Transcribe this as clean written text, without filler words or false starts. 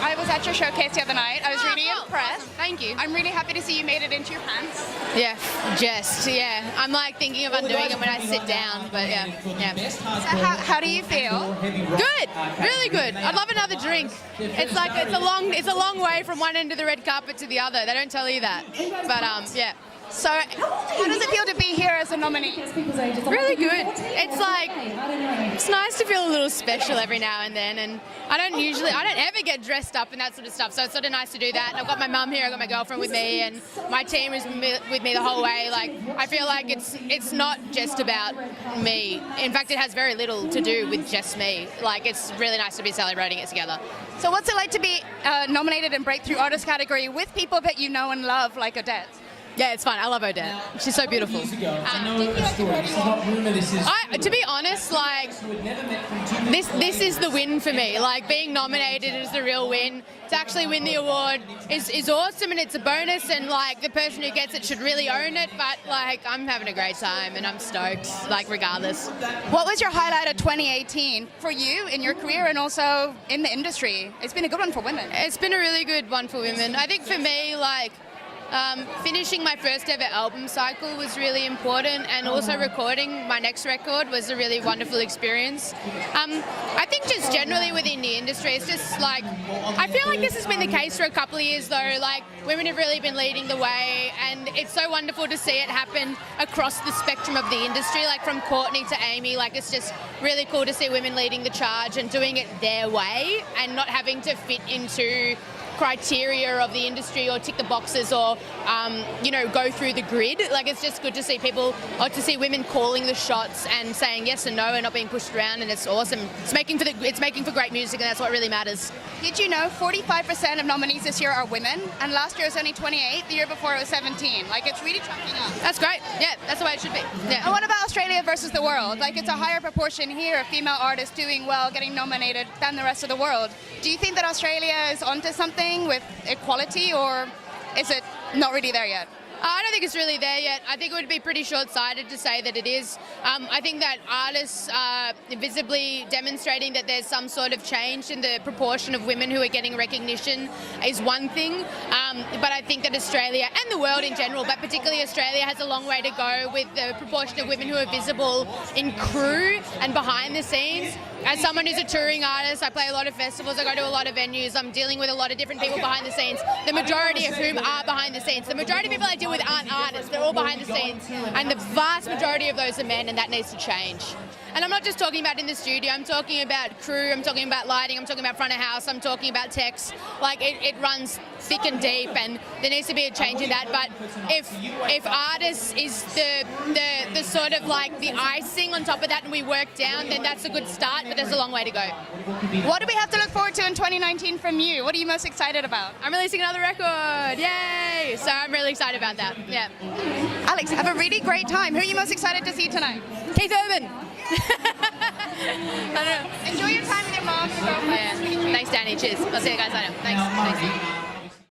I was at your showcase the other night. I was really cool. impressed. Awesome. Thank you. I'm really happy to see you made it into your pants. Yeah, I'm like thinking of undoing it when I sit down, but yeah. So how do you feel? Good, really good. I'd love another drink. It's like it's a long way from one end of the red carpet to the other. They don't tell you that, but yeah. So how does it feel to be here as a nominee? Really good. It's nice to feel a little special every now and then, and I don't ever get dressed up and that sort of stuff, so it's sort of nice to do that. I've got my mum here, I've got my girlfriend with me, and my team is with me the whole way. Like, I feel like it's not just about me. In fact, it has very little to do with just me. Like, it's really nice to be celebrating it together. So what's it like to be nominated in Breakthrough Artist category with people that you know and love, like Odette? Yeah, it's fun. I love Odette. She's so beautiful. To be honest, like, this is the win for me. Like, being nominated is the real win. To actually win the award is awesome, and it's a bonus, and like, the person who gets it should really own it, but like, I'm having a great time and I'm stoked, like, regardless. What was your highlight of 2018 for you in your career and also in the industry? It's been a good one for women. It's been a really good one for women. I think for me, like, finishing my first ever album cycle was really important, and also recording my next record was a really wonderful experience. I think just generally within the industry, it's just like, I feel like this has been the case for a couple of years though. Like, women have really been leading the way, and it's so wonderful to see it happen across the spectrum of the industry, like from Courtney to Amy. Like, it's just really cool to see women leading the charge and doing it their way and not having to fit into criteria of the industry or tick the boxes or go through the grid. Like, it's just good to see people, or to see women calling the shots and saying yes and no and not being pushed around, and it's awesome. It's making for great music, and that's what really matters. Did you know 45% of nominees this year are women, and last year was only 28, the year before it was 17. Like, it's really tracking up. That's great. Yeah, that's the way it should be. Yeah. And what about Australia versus the world? Like, it's a higher proportion here of female artists doing well, getting nominated than the rest of the world. Do you think that Australia is onto something with equality, or is it not really there yet? I don't think it's really there yet. I think it would be pretty short-sighted to say that it is. I think that artists are visibly demonstrating that there's some sort of change in the proportion of women who are getting recognition is one thing. But I think that Australia and the world in general, but particularly Australia, has a long way to go with the proportion of women who are visible in crew and behind the scenes. As someone who's a touring artist, I play a lot of festivals, I go to a lot of venues, I'm dealing with a lot of different people behind the scenes, the majority of whom are behind the scenes. The majority of people I deal with aren't artists, they're all behind the scenes, and the vast majority of those are men, and that needs to change. And I'm not just talking about in the studio, I'm talking about crew, I'm talking about lighting, I'm talking about front of house, I'm talking about techs. Like, it runs thick and deep, and there needs to be a change in that. But if artists is the sort of like the icing on top of that, and we work down, then that's a good start, but there's a long way to go. What do we have to look forward to in 2019 from you? What are you most excited about? I'm releasing another record, yay! So I'm really excited about that, yeah. Alex, have a really great time. Who are you most excited to see tonight? Keith Urban. Enjoy your time with your mom and your girlfriend. Yeah. Thanks, Danny. Cheers. I'll see you guys later. Thanks.